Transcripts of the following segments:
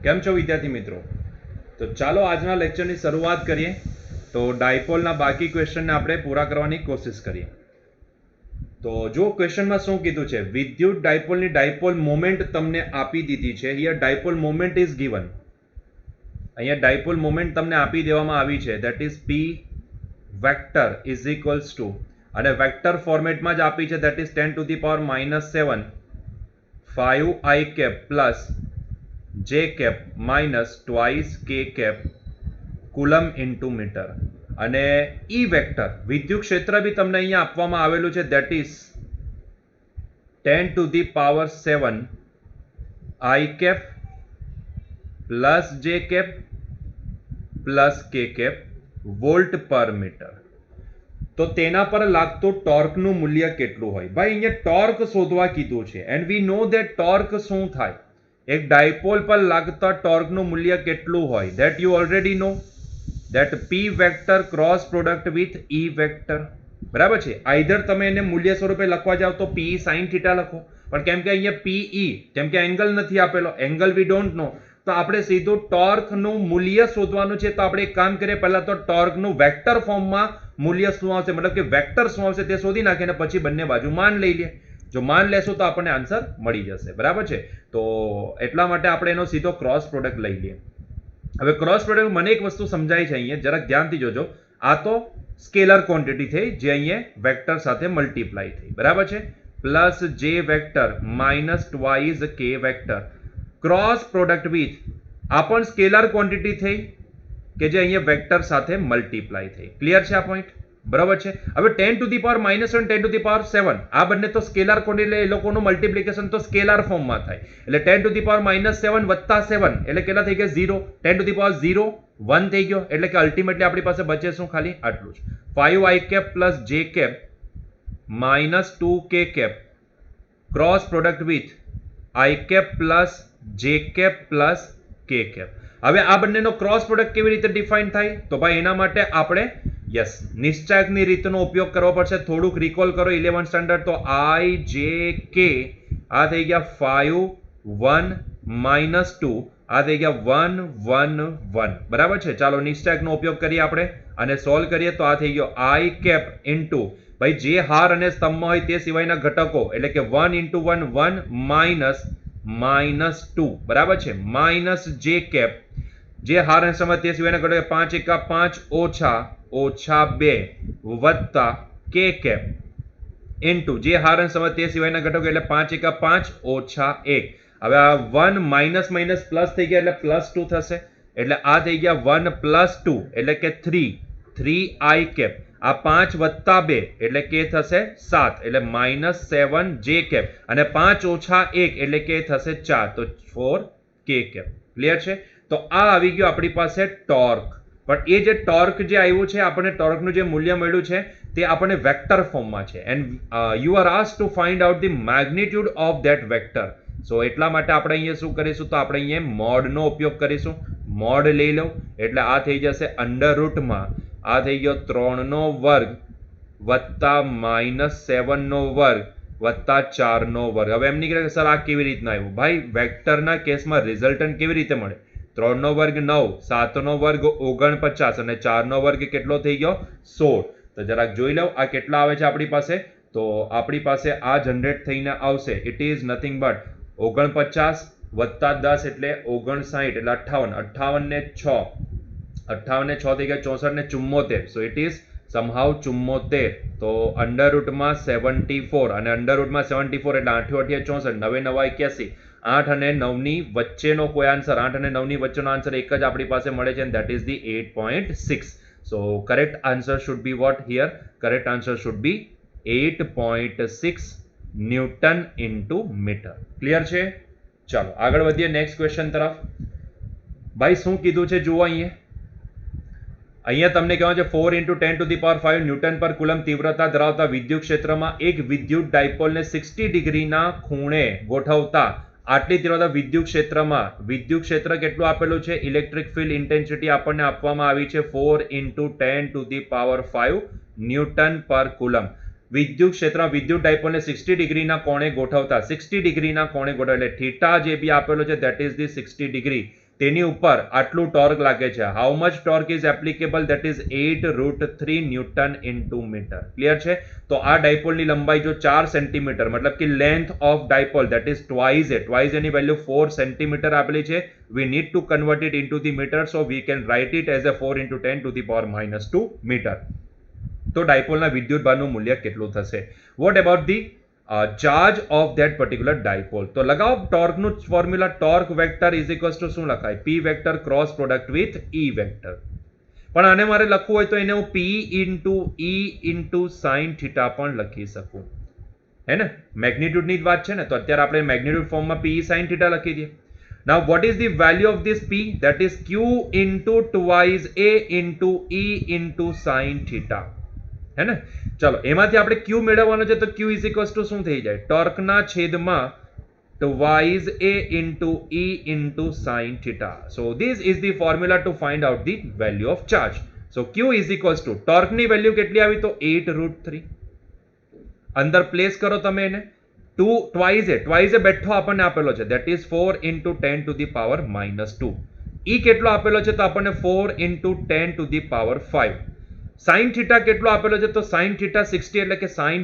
કેમ છો વિદ્યાર્થી મિત્રો? તો ચાલો આજના લેક્ચરની શરૂઆત કરીએ. તો ડાયપોલના બાકી ક્વેશ્ચનને આપણે પૂરા કરવાની કોશિશ કરીએ. તો જો ક્વેશ્ચનમાં શું કીધું છે, વિદ્યુત ડાયપોલની ડાયપોલ મોમેન્ટ તમને આપી દીધી છે. Here dipole moment is given. અહીંયા ડાયપોલ મોમેન્ટ તમને આપી દેવામાં આવી છે, that is P vector is equals to, અને વેક્ટર ફોર્મેટમાં જ આપી છે, that is 10⁻⁻7 5i cap plus J cap minus twice K cap coulomb into metre. અને ઈ વેક્ટર વિદ્યુત ક્ષેત્ર બી તમને અહીંયા આપવામાં આવેલું છે, that is 10⁻7 i cap plus J cap plus K cap volt per metre. તો તેના પર લાગતું ટોર્કનું મૂલ્ય કેટલું હોય? ભાઈ અહીંયા ટોર્ક શોધવા કીધું છે, and we know that torque શું થાય. એક ડાયપોલ પર લાગતા ટોર્કનું મૂલ્ય કેટલું હોય? That you already know, that P vector cross product with E vector. બરાબર છે. આઈધર તમે એને મૂલ્ય સ્વરૂપે લખવા જાવ તો પી સાઇન થીટા લખો, પણ કેમ કે અહીંયા પીઈ, કેમ કે એંગલ નથી આપેલો, એંગલ વી ડોન્ટ નો, તો આપણે સીધું ટોર્કનું મૂલ્ય શોધવાનું છે. તો આપણે એક કામ કરીએ, પહેલા તો ટોર્કનું વેક્ટર ફોર્મમાં મૂલ્ય શું આવશે, મતલબ કે વેક્ટર શું આવશે તે શોધી નાખીને પછી બંને બાજુ માન લઈ લે. જો માન લેશું તો આપણને આન્સર મળી જશે. બરાબર છે. તો એટલા માટે આપણે એનો સીધો ક્રોસ પ્રોડક્ટ લઈ લઈએ. હવે ક્રોસ પ્રોડક્ટ મને એક વસ્તુ સમજાય છે, અહીંયા જરાક ધ્યાનથી જોજો. આ તો સ્કેલર ક્વોન્ટિટી થઈ જે અહીંયા વેક્ટર સાથે મલ્ટીપ્લાય થઈ. બરાબર છે. પ્લસ જે વેક્ટર માઇનસ ટ્વાઇસ કે વેક્ટર ક્રોસ પ્રોડક્ટ વિથ, આ પણ સ્કેલર ક્વોન્ટિટી થઈ કે જે અહીંયા વેક્ટર સાથે મલ્ટીપ્લાય થઈ. ક્લિયર છે આ પોઈન્ટ? બરાબર છે. હવે 10⁻⁻7 10⁻7 આ બંને તો સ્કેલર ક્વોન્ટિટી, એ લોકોનું મલ્ટીપ્લિકેશન તો સ્કેલર ફોર્મમાં થાય. એટલે 10⁻⁻7 વત્તા 7 એટલે કેટલા થઈ ગયા? 0. 10⁻0 1 થઈ ગયો, એટલે કે અલ્ટિમેટલી આપણી પાસે બચે શું? ખાલી આટલું જ. 5i cap plus J cap minus 2k cap cross product with i cap plus J cap plus K cap. હવે આ બંનેનો ક્રોસ પ્રોડક્ટ કેવી રીતે ડિફાઇન થાય? તો ભાઈ એના માટે આપણે યસ નિશ્ચાયકની રીતનો ઉપયોગ કરવો પડશે. થોડુંક રિકોલ કરો 11 સ્ટાન્ડર્ડ. તો i જે કે આ થઈ ગયા 5 1 માઇનસ 2, આ થઈ ગયા 1 1 1. બરાબર છે. ચાલો નિશ્ચાયકનો ઉપયોગ કરીએ આપણે અને સોલ્વ કરીએ. તો આ થઈ ગયો i કેપ ઇન્ટુ, ભાઈ જે હાર અને સ્તંભમાં હોય તે સિવાયના ઘટકો, એટલે કે 1 ઇન્ટુ 1 1 માઇનસ -2. બરાબર છે. માઇનસ જે કેપ જે હાર અને સ્તંભ તે સિવાયના ઘટકો 5 એકા 5 ઓછા 2 વત્તા કે કેપ ઇન્ટુ જે હાર અને સ્તંભ તે સિવાયના ઘટકો, એટલે 5 એકા 5 ઓછા 1. હવે આ 1 માઇનસ માઇનસ પ્લસ થઈ ગયા એટલે +2 થશે. એટલે આ થઈ ગયા 1 + 2 એટલે કે 3i કેપ. આ 5 વત્તા 2 એટલે કે થશે 7, એટલે -7 જે કેપ, અને 5 ઓછા 1 એટલે કે થશે 4, તો 4 કે કેપ. ક્લિયર છે? તો આ આવી ગયું આપણી પાસે ટોર્ક. પણ એ જે ટોર્ક જે આવ્યું છે, આપણને ટોર્કનું જે મૂલ્ય મળ્યું છે તે આપણને વેક્ટર ફોર્મમાં છે, and you are asked to find out the magnitude of that vector. So એટલા માટે આપણે અહીંયા શું કરીશું? તો આપણે અહીંયા મોડનો ઉપયોગ કરીશું. મોડ લઈ લઉં એટલે આ થઈ જશે અંડરરૂટમાં, આ થઈ ગયો 3નો વર્ગ વત્તા -7નો વર્ગ વત્તા 4નો વર્ગ. હવે એમ નહીં કે સર આ કેવી રીતના આવ્યું? ભાઈ વેક્ટરના કેસમાં રિઝલ્ટન્ટ કેવી રીતે મળે? 3નો વર્ગ 9, 7નો વર્ગ 49 અને 4નો વર્ગ કેટલો થઈ ગયો? 16. તો જરાક જોઈ લઉં આ કેટલા આવે છે આપણી પાસે. તો આપણી પાસે આ જનરેટ થઈને આવશે, ઇટ ઇઝ નથિંગ બટ 49 વત્તા 10 એટલે 59, એટલે 58 ને 6, 58 ને 6 થઈ ગયા 64 ને 74. સો ઇટ ઇઝ સમહાઉ 74. તો અંડરરૂટમાં 74 અને અંડરરૂટમાં 74 એટલે 8 8 64, 9 9 81. 8 અને 9 ની વચ્ચેનો કોઈ આન્સર, 8 અને 9 ની વચ્ચેનો આન્સર એક જ આપણી પાસે મળે છે, and that is the 8.6. so correct answer should be what here? Correct answer should be 8.6 newton into metre. Clear છે? ચાલો આગળ વધીએ નેક્સ્ટ ક્વેશ્ચન તરફ. ભાઈ શું કીધું છે જુઓ અહીંયા તમને કહેવાય છે 4 × 10⁵ ન્યૂટન પર કુલમ તીવ્રતા ધરાવતા વિદ્યુત ક્ષેત્રમાં એક વિદ્યુત ડાયપોલને 60 ડિગ્રીના ખૂણે ગોઠવતા આટલી તીવ્રતા વિદ્યુત ક્ષેત્રમાં, વિદ્યુત ક્ષેત્ર કેટલું આપેલું છે? ઇલેક્ટ્રિક ફિલ્ડ ઇન્ટેન્સિટી આપણને આપવામાં આવી છે 4 × 10⁵ ન્યૂટન પર કુલમ. વિદ્યુત ક્ષેત્ર વિદ્યુત ડાયપોલને 60 ડિગ્રીના કોણે ગોઠવતા, 60 ડિગ્રીના કોણે ગોઠવે એટલે થીટા જે બી આપેલો છે, ધેટ ઇઝ ધી 60 ડિગ્રી. તેની ઉપર આટલું ટોર્ક લાગે છે. How much torque is applicable? That is 8√3 newton into metre. Clear છે? તો આ ડાયપોલની લંબાઈ જો 4 સેન્ટીમીટર મતલબ કે length of dipole that is twice એની વેલ્યુ 4 સેન્ટીમીટર આપેલી છે. We need to convert it into the metre, so we can write it as a 4 into 10 to the power -2 metre. તો ડાયપોલના વિદ્યુત ભારનું મૂલ્ય કેટલું થશે? What about the charge of that particular dipole? તો લગાવો ટોર્કનું formula. Torque vector is equals to શું લખાય? P vector cross product with E vector. પણ આને મારે લખવું હોય તો એને હું પી ઇન્ટુ ઈ ઇન્ટુ સાઇન થીટા પણ લખી શકું, હે ને? મેગ્નિટ્યુડની જ વાત છે ને, તો અત્યારે આપણે મેગ્નિટ્યુડ ફોર્મમાં પી સાઇન થીટા લખી દઈએ. Now what is the value of this P? That is Q into twice A into E into sin theta. है ना? चलो એમાંથી આપણે Q મેળવવાનો છે તો Q is equals to શું થઈ જાય? ટોર્કના છેદમાં twice A into E into sin theta. So this is the formula to find out the value of charge. So Q is equals to ટોર્કની વેલ્યુ કેટલી આવી? તો 8√3. અંદર પ્લેસ કરો તમે એને. ટ્વાઇઝ એ બેઠો આપણને આપેલો છે, that is 4 into 10 to the power -2. ઈ કેટલો આપેલો છે? તો આપણને 4 into 10 to the power 5. Sine theta કેટલો આપેલો છે? તો સાઇન થીટા 60 એટલે કે સાઇન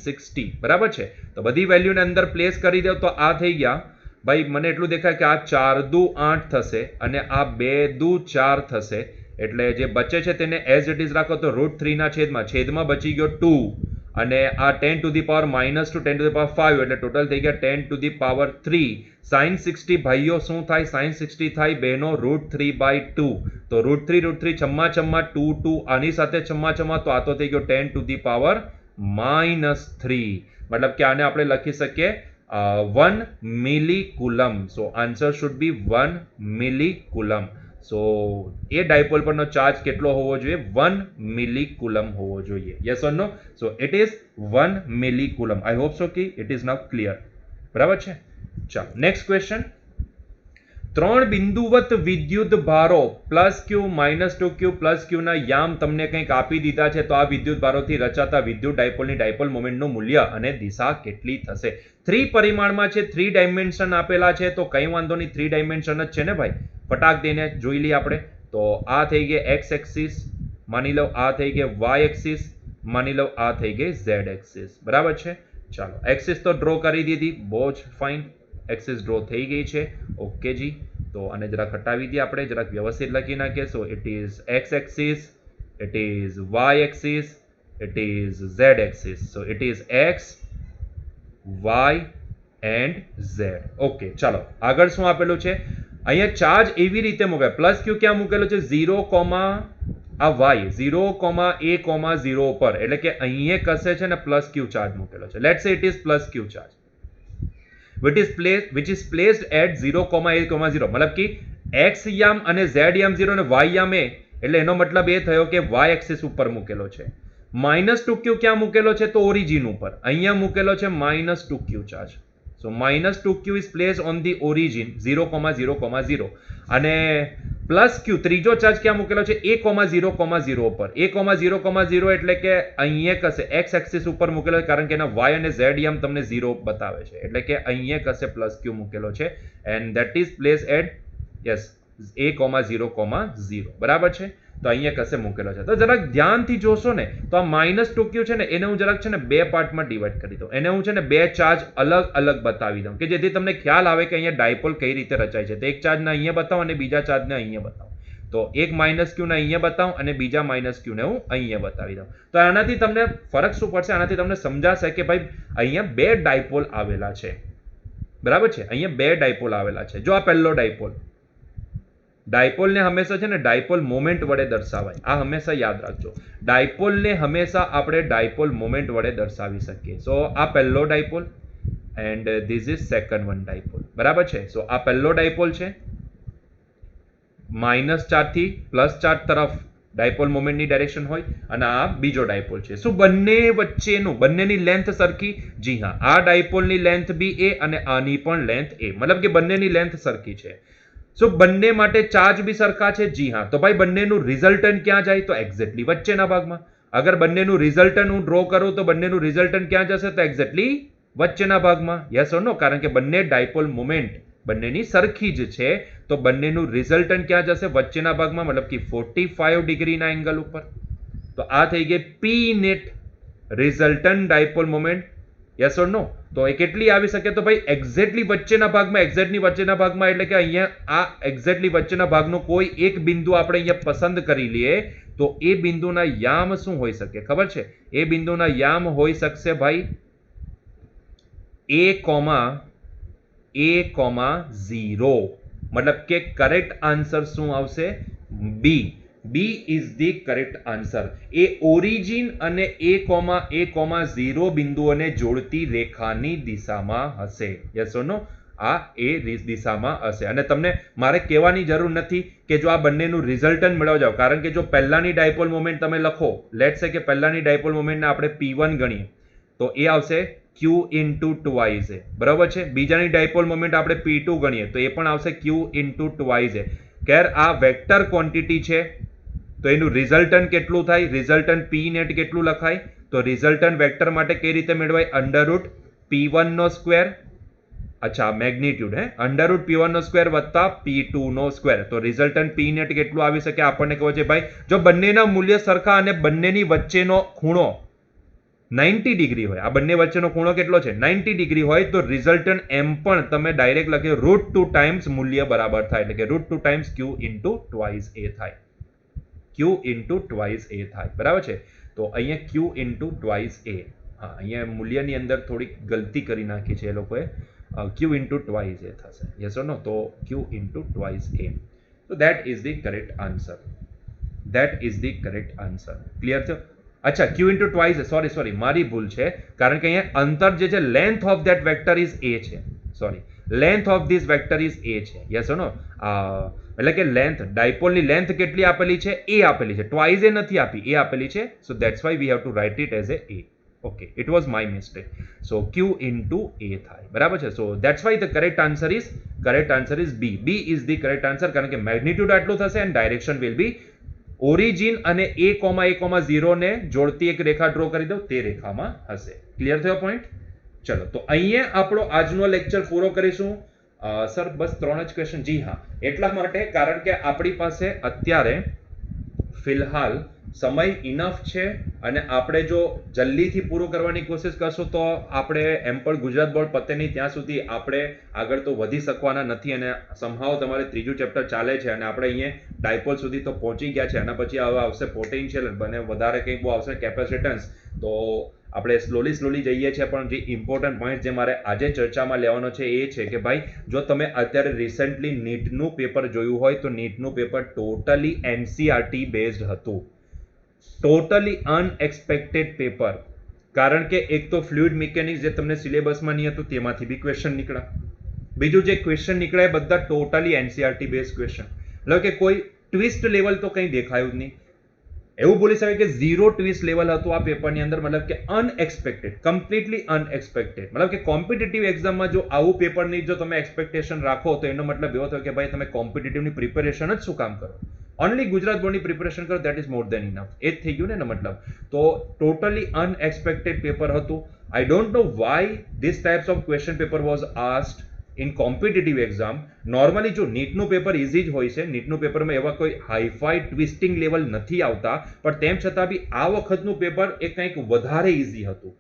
60 બરાબર છે. તો બધી વેલ્યુને અંદર પ્લેસ કરી દો તો આ થઈ ગયા ભાઈ, મને એટલું દેખાય કે આ 4 દુ 8 થશે અને આ 2 દુ 4 થશે, એટલે જે બચે છે તેને એઝ ઇટ ઇઝ રાખો તો √3 ના છેદમાં બચી ગયો 2 અને આ 10 to the power -2 10 to the power 5 એટલે ટોટલ થઈ ગયા 10 to the power 3. સાઇન 60 ભાઈઓ શું થાય? સાઇન 60 થાય બહેનો √3/2. તો √3 છમ્મા 2 આની સાથે છમ્મા તો આ તો થઈ ગયો 10 to the power -3. મતલબ કે આને આપણે લખી શકીએ 1 millicoulomb. So answer should be 1 millicoulomb. So એ ડાયપોલ પરનો ચાર્જ કેટલો હોવો જોઈએ? 1 મિલીકુલમ હોવો જોઈએ. Yes or no? So it is 1 millicoulomb. I hope so કે ઇટ ઇઝ નાઉ ક્લિયર. બરાબર છે? ચાલો નેક્સ્ટ ક્વેશ્ચન. 3 બિંદુવત વિદ્યુત ભારો +q -2q +q ના યામ તમને કંઈક આપી દીધા છે, તો આ વિદ્યુત ભારોથી રચાતા વિદ્યુત ડાયપોલની ડાયપોલ મોમેન્ટનું મૂલ્ય અને દિશા કેટલી થશે? 3 પરિમાણમાં છે, 3 ડાયમેન્શન આપેલા છે, તો કંઈ વાંધો નહીં, 3 ડાયમેન્શન જ છે ને ભાઈ. ફટાક દઈને જોઈ લઈએ આપણે. તો આ થઈ ગઈ x એક્સિસ, માની લો આ થઈ ગઈ y એક્સિસ, માની લો આ થઈ ગઈ z એક્સિસ. બરાબર છે? ચાલો એક્સિસ તો ડ્રો કરી દીધી, બહુ જ ફાઇન. એક્સિસ ડ્રો થઈ ગઈ છે. ઓકે જી. તો આને જરાક હટાવી દઈએ આપણે, જરાક વ્યવસ્થિત લખી નાખીએ. સો it is x axis, it is y axis, it is z axis. So it is x y and z. Okay ચાલો આગળ શું આપેલું છે? અહીંયા ચાર્જ એવી રીતે મુકાય, +q ક્યાં મૂકેલો છે? 0, આ y 0,a,0 પર, એટલે કે અહીંયા કશે છે ને +q ચાર્જ મૂકેલો છે. લેટ્સ સે it is +q charge which is placed at 0,a,0. મતલબ કે x યામ અને z યામ 0 અને y યામ a, એટલે એનો મતલબ એ થયો કે y એક્સિસ ઉપર મૂકેલો છે. -2q ક્યાં મૂકેલો છે? તો ઓરિજિન ઉપર. અહીંયા મૂકેલો છે -2q charge. So -2q is placed on the origin 0,0,0 અને +q ત્રીજો ચાર્જ ક્યાં મૂકેલો છે? a,0,0 પર. a,0,0 એટલે કે અહીંયા કશે x એક્સિસ ઉપર મૂકેલો છે, કારણ કે એના y અને z યામ તમને 0 બતાવે છે, એટલે કે અહીંયા કશે +q મૂકેલો છે and that is placed at yes a,0,0. બરાબર છે? તો અહીંયા કશે મૂકેલો છે. તો જરાક ધ્યાનથી જોશો ને તો આ -2q છે ને એને હું જરાક છે ને 2 પાર્ટમાં ડિવાઈડ કરી દઉં. એને હું છે ને 2 ચાર્જ અલગ અલગ બતાવી દઉં કે જેથી તમને ખ્યાલ આવે કે અહીંયા ડાયપોલ કઈ રીતે રચાય છે. તો એક ચાર્જને અહીંયા બતાવો અને બીજા ચાર્જને અહીંયા બતાવો. તો એક -q ને અહીંયા બતાવું અને બીજા -q ને હું અહીંયા બતાવી દઉં. તો આનાથી તમને ફરક શું પડશે? આનાથી તમને સમજાશે કે ભાઈ અહીંયા 2 ડાયપોલ આવેલા છે. બરાબર છે? અહીંયા 2 ડાયપોલ આવેલા છે. જો આ પહેલો ડાયપોલને હંમેશા છે ને ડાયપોલ મોમેન્ટ વડે દર્શાવાય. આ હંમેશા યાદ રાખજો. ડાયપોલને હંમેશા આપણે ડાયપોલ મોમેન્ટ વડે દર્શાવી શકીએ. સો આ પહેલો dipole and this is second one dipole. બરાબર છે? સો આ પહેલો ડાયપોલ છે, માઇનસ ચાર્જથી પ્લસ ચાર્જ તરફ ડાયપોલ મોમેન્ટની ડાયરેક્શન હોય, અને આ બીજો ડાયપોલ છે. શું બંને વચ્ચેનું બંનેની લેન્થ સરખી? જી હા, આ ડાયપોલની લેન્થ બી a અને આની પણ લેન્થ a, મતલબ કે બંનેની લેન્થ સરખી છે. સો બંને માટે ચાર્જ બી સરખા છે. જી હા. તો ભાઈ બંનેનું રિઝલ્ટન્ટ ક્યાં જાય? તો એક્ઝેક્ટલી વચ્ચેના ભાગમાં. અગર બંનેનું રિઝલ્ટન્ટ હું ડ્રો કરું તો બંનેનું રિઝલ્ટન્ટ ક્યાં જશે? તો એક્ઝેક્ટલી વચ્ચેના ભાગમાં. યસ ઓર નો? કારણ કે બંને ડાયપોલ મોમેન્ટ બંનેની સરખી જ છે, તો બંનેનું રિઝલ્ટન્ટ ક્યાં જશે? વચ્ચેના ભાગમાં, મતલબ કે 45 ડિગ્રીના એંગલ ઉપર. તો આ થઈ ગઈ P net resultant dipole moment. Yes or no? તો એ કેટલી આવી શકે? તો ભાઈ એક્ઝેક્ટલી વચ્ચેના ભાગમાં, એક્ઝેક્ટલી વચ્ચેના ભાગમાં એટલે કે અહીંયા આ એક્ઝેક્ટલી વચ્ચેના ભાગનો કોઈ એક બિંદુ આપણે અહીંયા પસંદ કરી લઈએ તો એ બિંદુના યામ શું હોઈ શકે ખબર છે? એ બિંદુના યામ હોઈ શકશે ભાઈ A,0. મતલબ કે કરેક્ટ આન્સર શું આવશે? B. B is the correct answer. એ ઓરિજિન અને A,0 બિંદુઓને જોડતી રેખાની દિશામાં હશે. Yes or no? આ એ દિશામાં હશે. અને તમને મારે કહેવાની જરૂર નથી કે જો આ બંનેનું રિઝલ્ટન્ટ મેળવવા જાઓ, કારણ કે જો પહેલાની ડાયપોલ મોમેન્ટ તમે લખો, લેટ્સ સે કે પહેલાની ડાયપોલ મોમેન્ટને આપણે P1 ગણીએ તો એ આવશે Q into 2ia. બરાબર છે? બીજાની ડાયપોલ મોમેન્ટ આપણે P2 ગણીએ તો એ પણ આવશે Q into 2ia. ખેર આ વેક્ટર ક્વોન્ટિટી છે તો એનું રિઝલ્ટન્ટ કેટલું થાય? રિઝલ્ટન્ટ P નેટ કેટલું લખાય? તો રિઝલ્ટન્ટ વેક્ટર માટે કઈ રીતે મેળવાય? અંડરરૂટ P1 નો સ્ક્વેર, અચ્છા મેગ્નિટ્યુડ અંડરરૂટ P1 નો સ્ક્વેર વત્તા P2 નો સ્ક્વેર. તો રિઝલ્ટન્ટ P નેટ કેટલું આવી શકે? આપણને ખબર છે ભાઈ, જો બંનેના મૂલ્ય સરખા અને બંનેની વચ્ચેનો ખૂણો 90 ડિગ્રી હોય, આ બંને વચ્ચેનો ખૂણો કેટલો છે? 90 ડિગ્રી હોય, તો રિઝલ્ટન્ટ એમ પણ તમે ડાયરેક્ટ લખી √2 ટાઈમ્સ મૂલ્ય બરાબર થાય, એટલે કે √2 ટાઈમ્સ Q into 2a થાય. Q into 2a થાય. બરાબર છે? તો અહીંયા Q into 2a, હા અહીંયા મૂલ્યની અંદર થોડીક ગલતી કરી નાખી છે એ લોકોએ. Q into 2a થશે. Yes or no? તો Q into 2a. So that is the correct answer. That is the correct answer. Clear છે? અચ્છા, Q into 2a, સોરી મારી ભૂલ છે, કારણ કે અહીંયા અંતર જે છે, length of that vector is a છે. Sorry, length of this vector is a છે. યસ ઓર નો? એટલે કે લેન્થ, ડાયપોલની લેન્થ કેટલી આપેલી છે? a આપેલી છે. ટ્વાઇઝ એ નથી આપી, a આપેલી છે. સો that's why we have to right it as a a. Okay, it was my mistake. So Q into a થાય. બરાબર છે? સો that's why the correct answer is B. B is the correct answer, કારણ કે magnitude આટલું થશે and direction will be origin અને A,A,0 ને જોડતી એક રેખા ડ્રો કરી દો, તે રેખામાં હશે. ક્લિયર થયો પોઈન્ટ? ચલો, તો અહીંયા આપણો આજનો લેક્ચર પૂરો કરીશું. સર બસ 3 જ ક્વેશ્ચન? જી હા, એટલા માટે કારણ કે આપણી પાસે અત્યારે ફિલહાલ સમય ઇનફ છે અને આપણે જો જલ્દીથી પૂરું કરવાની કોશિશ કરશું તો આપણે એમ પણ ગુજરાત બોર્ડ પતે નહીં ત્યાં સુધી આપણે આગળ તો વધી શકવાના નથી, અને સમહાવ તમારે ત્રીજું ચેપ્ટર ચાલે છે અને આપણે અહીંયા ડાયપોલ સુધી તો પહોંચી ગયા છે. આના પછી હવે આવશે પોટેન્શિયલ, બને વધારે કંઈક બહુ આવશે કેપેસિટન્સ. તો આપણે સ્લોલી જઈએ છીએ, પણ જે ઇમ્પોર્ટન્ટ પોઈન્ટ જે મારે આજે ચર્ચામાં લેવાનો છે એ છે કે ભાઈ, જો તમે અત્યારે રિસેન્ટલી નીટનું પેપર જોયું હોય તો નીટનું પેપર ટોટલી NCERT બેઝડ હતું. ટોટલી અનએક્સપેક્ટેડ પેપર, કારણ કે એક તો ફ્લુઇડ મિકેનિક્સ જે તમને સિલેબસમાં નહીં હતું તેમાંથી બી ક્વેશ્ચન નીકળ્યા. બીજું જે ક્વેશ્ચન નીકળ્યા એ બધા ટોટલી NCERT બેઝ ક્વેશ્ચન, એટલે કે કોઈ ટ્વિસ્ટ લેવલ તો કંઈ દેખાયું જ નહીં. એવું બોલી શકાય કે 0 ટ્વિસ્ટ લેવલ હતું આ પેપરની અંદર, મતલબ કે અનએક્સપેક્ટેડ, કમ્પ્લીટલી અનએક્સપેક્ટેડ. મતલબ કે કોમ્પિટિટિવ એક્ઝામમાં જો આવું પેપરની જો તમે એક્સપેક્ટેશન રાખો તો એનો મતલબ એવો થયો કે ભાઈ તમે કોમ્પિટિટિવની પ્રિપેરેશન જ શું કામ કરો? ઓનલી ગુજરાત બોર્ડની પ્રિપેરેશન કરો, that is more than enough. એ જ થઈ ગયું ને મતલબ. તો ટોટલી અનએક્સપેક્ટેડ પેપર હતું. I don't know Y this types of question paper was asked in competitive exam. Normally જો નીટનું પેપર ઇઝી જ હોય છે, નીટનું પેપરમાં એવા કોઈ હાઈફાઈ ટ્વિસ્ટિંગ લેવલ નથી આવતા, પણ તેમ છતાં બી આ વખતનું પેપર એ કંઈક વધારે ઇઝી હતું.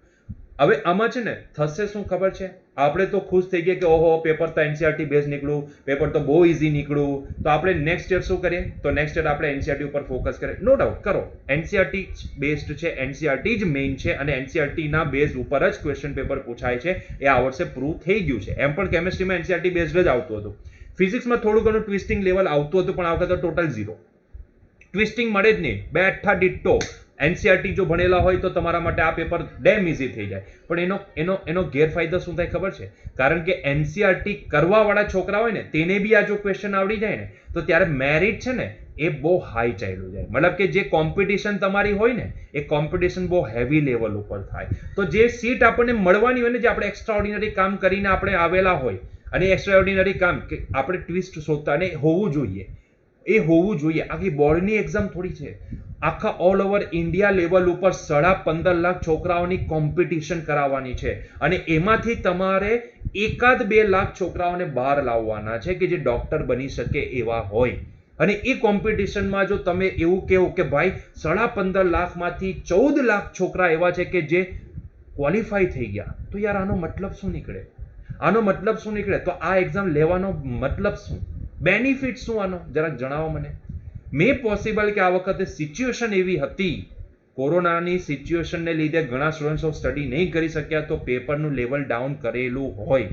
હવે આમાં છે ને થશે શું ખબર છે? આપણે તો ખુશ થઈ ગયા કે ઓહો પેપર તો NCERT બેઝ નીકળ્યું, પેપર તો બહુ ઇઝી નીકળ્યું, તો આપણે નેક્સ્ટ યર શું કરીએ? તો નેક્સ્ટ યર આપણે NCERT ઉપર ફોકસ કરીએ. નો ડાઉટ કરો, NCERT બેઝડ છે, NCERT જ મેઇન છે અને NCERT ના બેઝ ઉપર જ ક્વેશ્ચન પેપર પૂછાય છે. એ આ વર્ષે પ્રૂવ થઈ ગયું છે. એમ પણ કેમિસ્ટ્રીમાં NCERT બેઝડ જ આવતું હતું, ફિઝિક્સમાં થોડું ઘણું ટ્વિસ્ટિંગ લેવલ આવતું હતું, પણ આ વખતે ટોટલ 0 ટ્વિસ્ટિંગ મળે જ નહીં, બેઠા ડિટ્ટો. NCERT જો ભણેલા હોય તો તમારા માટે આ પેપર ડેમ ઇઝી થઈ જાય, પણ એનો ગેરફાયદો શું થાય ખબર છે? કારણ કે NCERT કરવાવાળા છોકરા હોય ને તેને બી આ જો ક્વેશ્ચન આવડી જાય ને તો ત્યારે મેરિટ છે ને એ બહુ હાઈ ચાલ્યું જાય. મતલબ કે જે કોમ્પિટિશન તમારી હોય ને એ કોમ્પિટિશન બહુ હેવી લેવલ ઉપર થાય. તો જે સીટ આપણને મળવાની હોય ને, જે આપણે એક્સ્ટ્રા ઓર્ડિનરી કામ કરીને આપણે આવેલા હોય, અને એક્સ્ટ્રા ઓર્ડિનરી કામ કે આપણે ટ્વિસ્ટ શોધતા અને હોવું જોઈએ, એ હોવું જોઈએ. આખી બોર્ડની એક્ઝામ થોડી છે, આખા ઓલ ઓવર ઇન્ડિયા લેવલ ઉપર 15.5 લાખ છોકરાઓની કોમ્પિટિશન કરાવવાની છે, અને એમાંથી તમારે એકાદ 2 લાખ છોકરાઓને બહાર લાવવાના છે કે જે ડોક્ટર બની શકે એવા હોય. અને એ કોમ્પિટિશનમાં જો તમે એવું કહો કે ભાઈ 15.5 લાખમાંથી 14 લાખ છોકરા એવા છે કે જે ક્વોલિફાય થઈ ગયા, તો યાર આનો મતલબ શું નીકળે? આનો મતલબ શું નીકળે? તો આ એક્ઝામ લેવાનો મતલબ શું? બેનિફિટ શું આનો? જરાક જણાવો મને. મે પોસિબલ કે આ વખતે સિચ્યુએશન એવી હતી, કોરોનાની સિચ્યુએશનને લીધે ઘણા સ્ટુડન્ટ્સો સ્ટડી નહીં કરી શક્યા, તો પેપરનું લેવલ ડાઉન કરેલું હોય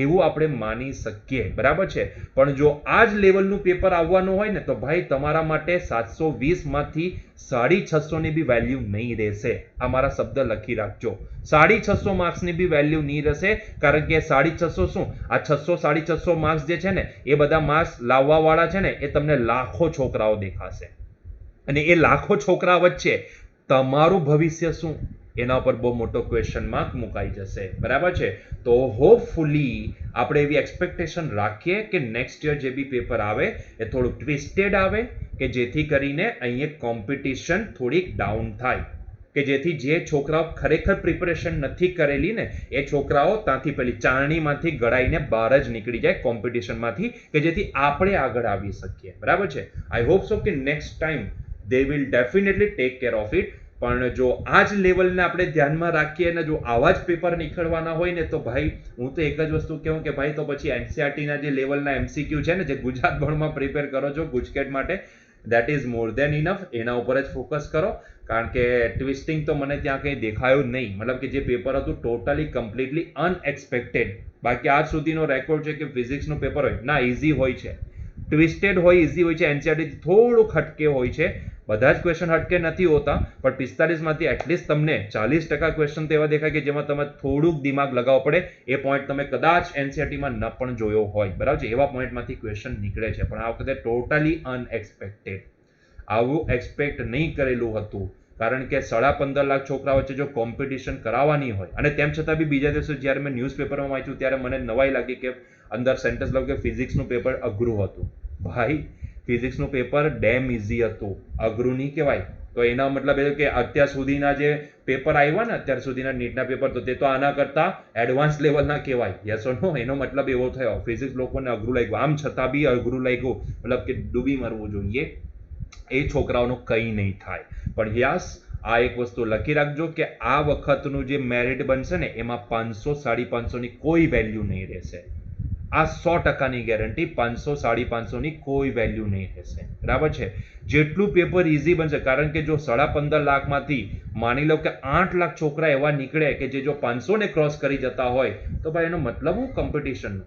એવું આપણે માની શકીએ, બરાબર છે. પણ જો આ જ લેવલનું પેપર આવવાનું હોય ને, તો ભાઈ તમારા માટે 720 માંથી 650 ની બી વેલ્યુ નહીં રહેશે. આ મારા શબ્દ લખી રાખજો. 650 માર્ક્સની બી વેલ્યુ નહીં રહેશે, કારણ કે 650 શું, આ 600-650 માર્ક્સ જે છે ને, એ બધા માર્ક્સ લાવવા વાળા છે ને, એ તમને લાખો છોકરાઓ દેખાશે. અને એ લાખો છોકરા વચ્ચે તમારું ભવિષ્ય શું, એના પર બહુ મોટો ક્વેશ્ચન માર્ક મુકાઈ જશે, બરાબર છે. તો હોપફુલી આપણે એવી એક્સપેક્ટેશન રાખીએ કે નેક્સ્ટ યર જે બી પેપર આવે એ થોડુંક ટ્વિસ્ટેડ આવે, કે જેથી કરીને અહીંયા કોમ્પિટિશન થોડીક ડાઉન થાય, કે જેથી જે છોકરાઓ ખરેખર પ્રિપરેશન નથી કરેલી ને, એ છોકરાઓ ત્યાંથી પેલી ચારણીમાંથી ગળાઈને બહાર જ નીકળી જાય કોમ્પિટિશનમાંથી, કે જેથી આપણે આગળ આવી શકીએ, બરાબર છે. આઈ હોપ સો કે next time they will definitely take care of it. પણ જો આ જ લેવલને આપણે ધ્યાનમાં રાખીએ અને જો આવા જ પેપર નીકળવાના હોય ને, તો ભાઈ હું તો એક જ વસ્તુ કહું કે ભાઈ તો પછી એનસીઆરટીના જે લેવલના એમસીક્યુ છે ને, જે ગુજરાત બોર્ડમાં પ્રિપેર કરો છો ગુજકેટ માટે, that is more than enough. એના ઉપર જ ફોકસ કરો, કારણ કે ટ્વિસ્ટિંગ તો મને ત્યાં કંઈ દેખાયું નહીં. મતલબ કે જે પેપર હતું ટોટલી કમ્પ્લીટલી અનએક્સપેક્ટેડ. બાકી આજ સુધીનો રેકોર્ડ છે કે ફિઝિક્સનું પેપર હોય ના ઇઝી હોય છે, ટ્વિસ્ટેડ હોય, ઇઝી હોય છે. એનસીઆરટી થોડુંક હટકે હોય છે, બધા જ ક્વેશ્ચન હટકે નથી હોતા, પણ 45 માંથી એટલીસ્ટ તમને 40% ક્વેશ્ચન તો એવા દેખાય કે જેમાં તમે થોડુંક દિમાગ લગાવવો પડે. એ પોઈન્ટ તમે કદાચ એનસીઆરટીમાં ન પણ જોયો હોય, બરાબર છે. એવા પોઈન્ટમાંથી ક્વેશ્ચન નીકળે છે, પણ આ વખતે ટોટલી અનએક્સપેક્ટેડ. આવું એક્સપેક્ટ નહીં કરેલું હતું, કારણ કે 15.5 લાખ છોકરા વચ્ચે જો કોમ્પિટિશન કરાવવાની હોય, અને તેમ છતાં બી બીજા દિવસે જ્યારે મેં ન્યૂઝપેપરમાં વાંચ્યું ત્યારે મને નવાઈ લાગી કે અંદર સેન્ટેન્સ લખ્યું કે ફિઝિક્સનું પેપર અઘરું હતું. ભાઈ ફિઝિક્સનું પેપર ડેમ ઇઝી હતું, અઘરું નહીં કહેવાય. તો એના મતલબ એ કે અત્યાર સુધીના જે પેપર આવ્યા ને, અત્યાર સુધીના નીટના પેપર, તો તે તો આના કરતા એડવાન્સ લેવલના કહેવાય. યસ ઓર નો? એનો મતલબ એવો થયો ફિઝિક્સ લોકોને અઘરું લાગ્યું. આમ છતાં બી અઘરું લાગ્યું, મતલબ કે ડૂબી મરવું જોઈએ. એ છોકરાઓનું કંઈ નહીં થાય. પણ યસ, આ એક વસ્તુ લખી રાખજો કે આ વખતનું જે મેરિટ બનશે ને, એમાં 500-550 ની કોઈ વેલ્યુ નહીં રહેશે. આ 100%ની ગેરંટી. 500-550 ની કોઈ વેલ્યુ નહીં રહેશે, બરાબર છે. જેટલું પેપર ઇઝી બનશે, કારણ કે જો 15.5 લાખમાંથી માની લો કે 8 લાખ છોકરા એવા નીકળે કે જે જો 500 ને ક્રોસ કરી જતા હોય, તો ભાઈ એનો મતલબ હું કોમ્પિટિશનનો.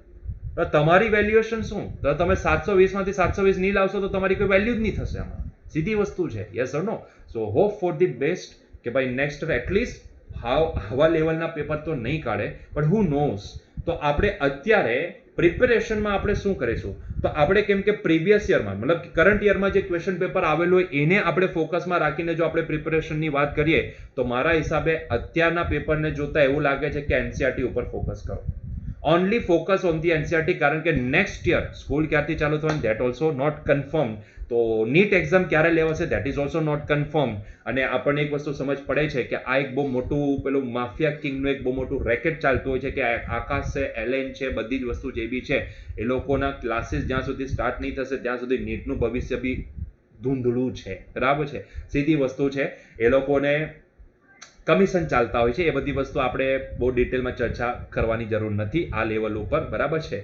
તો તમારી વેલ્યુએશન શું? તો તમે 720 માંથી 720 નહીં લાવશો તો તમારી કોઈ વેલ્યુ જ નહીં થશે આમાં. સીધી વસ્તુ છે. Yes or no? So hope for the best કે ભાઈ નેક્સ્ટ એટલીસ્ટ આવા લેવલના પેપર તો નહીં કાઢે, પણ હુ નોઝ. તો આપણે અત્યારે પ્રિપેરેશનમાં આપણે શું કરીશું? તો આપણે કેમ કે પ્રીવિયસ યરમાં, મતલબ કરંટ યરમાં જે ક્વેશ્ચન પેપર આવેલું હોય એને આપણે ફોકસમાં રાખીને જો આપણે પ્રિપેરેશનની વાત કરીએ, તો મારા હિસાબે અત્યારના પેપરને જોતા એવું લાગે છે કે એનસીઆરટી ઉપર ફોકસ કરો. Only focus on the NCERT, કારણ કે નેક્સ્ટ યર સ્કૂલ ક્યારથી ચાલુ થવાની દેટ ઓલ્સો નોટ કન્ફર્મ. તો નીટ એક્ઝામ ક્યારે લેવાશે that is also not confirm. અને આપણને એક વસ્તુ સમજ પડે છે કે આ એક બહુ મોટું પેલું માફિયા કિંગનું એક બહુ મોટું રેકેટ ચાલતું હોય છે કે આકાશ છે, એલએન છે, બધી જ વસ્તુ જે બી છે, એ લોકોના ક્લાસીસ જ્યાં સુધી સ્ટાર્ટ નહીં થશે ત્યાં સુધી નીટનું ભવિષ્ય બી ધૂંધળું છે, બરાબર છે. સીધી વસ્તુ છે. એ લોકોને કમિશન ચાલતા હોય છે. એ બધી વસ્તુ આપણે બહુ ડિટેલમાં ચર્ચા કરવાની જરૂર નથી આ લેવલ ઉપર, બરાબર છે.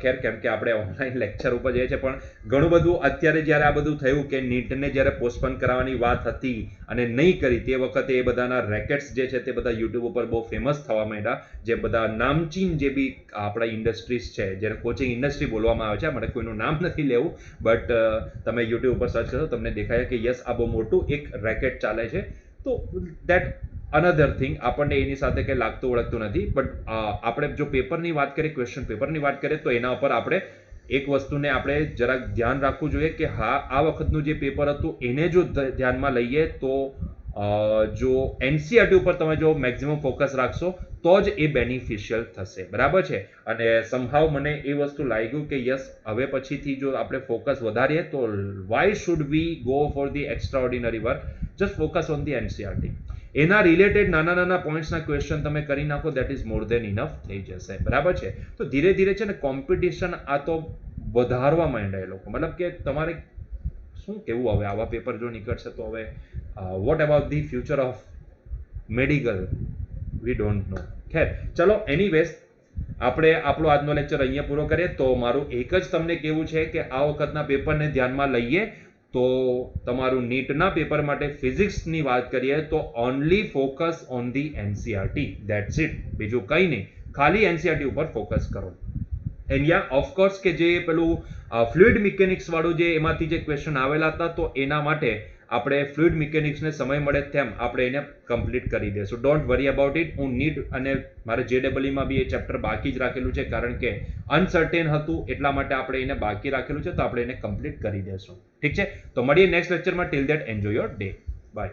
ખેર, કેમ કે આપણે ઓનલાઈન લેક્ચર ઉપર જઈએ છીએ, પણ ઘણું બધું અત્યારે જ્યારે આ બધું થયું કે નીટને જ્યારે પોસ્ટપોન કરવાની વાત હતી અને નહીં કરી, તે વખતે એ બધાના રેકેટ્સ જે છે તે બધા યુટ્યુબ ઉપર બહુ ફેમસ થવા માંડ્યા. જે બધા નામચીન જે બી આપણા ઇન્ડસ્ટ્રીઝ છે, જેને કોચિંગ ઇન્ડસ્ટ્રી બોલવામાં આવે છે, મને કોઈનું નામ નથી લેવું, બટ તમે યુટ્યુબ ઉપર સર્ચ કરો તમને દેખાય કે યસ આ બહુ મોટું એક રેકેટ ચાલે છે. તો દેટ અનધર થિંગ, આપણને એની સાથે કંઈ લાગતું ઓળખતું નથી. બટ આપણે જો પેપરની વાત કરીએ, ક્વેશ્ચન પેપરની વાત કરીએ, તો એના ઉપર આપણે એક વસ્તુને આપણે જરાક ધ્યાન રાખવું જોઈએ કે હા, આ વખતનું જે પેપર હતું એને જો ધ્યાનમાં લઈએ તો જો એનસીઆરટી ઉપર તમે જો મેક્સિમમ ફોકસ રાખશો તો જ એ બેનિફિશિયલ થશે, બરાબર છે. અને સમહાવ મને એ વસ્તુ લાગ્યું કે યસ, હવે પછીથી જો આપણે ફોકસ વધારીએ તો why should we go for the extra ordinary work? Just focus on the NCERT. એના રિલેટેડ નાના નાના પોઈન્ટ્સના ક્વેશ્ચન તમે કરી નાખો, that is more than enough થઈ જશે. બરાબર છે? તો ધીરે ધીરે છે ને કોમ્પિટિશન આ તો વધારવા માંડ્યા એ લોકો. મતલબ કે તમારે શું કેવું હવે આવા પેપર જો નીકળશે તો હવે what about the future of medical we don't know. ખેર ચલો, એનીવેઝ આપણે આપણો આજનો લેક્ચર અહીંયા પૂરો કરીએ. તો મારું એક જ તમને કહેવું છે કે આ વખતના પેપરને ધ્યાનમાં લઈએ તો તમારું નીટના પેપર માટે ફિઝિક્સની વાત કરીએ તો only focus on the NCERT, that's it. બીજું કંઈ નહીં, ખાલી એનસીઆરટી ઉપર ફોકસ કરો. એન્ડ યા ઓફકોર્સ કે જે પેલું ફ્લુઇડ મિકેનિક્સ વાળું જે એમાંથી જે ક્વેશ્ચન આવેલા હતા તો એના માટે આપણે ફ્લુઇડ મિકેનિક્સને સમય મળે તેમ આપણે એને કમ્પ્લીટ કરી દઈશું. Don't worry about it. હું નીટ અને મારે JEE બી એ ચેપ્ટર બાકી જ રાખેલું છે કારણ કે અનસર્ટેન હતું એટલા માટે આપણે એને બાકી રાખેલું છે, તો આપણે એને કમ્પ્લીટ કરી દઈશું. ઠીક છે? તો મળીએ નેક્સ્ટ લેક્ચરમાં. Till that enjoy your day. By.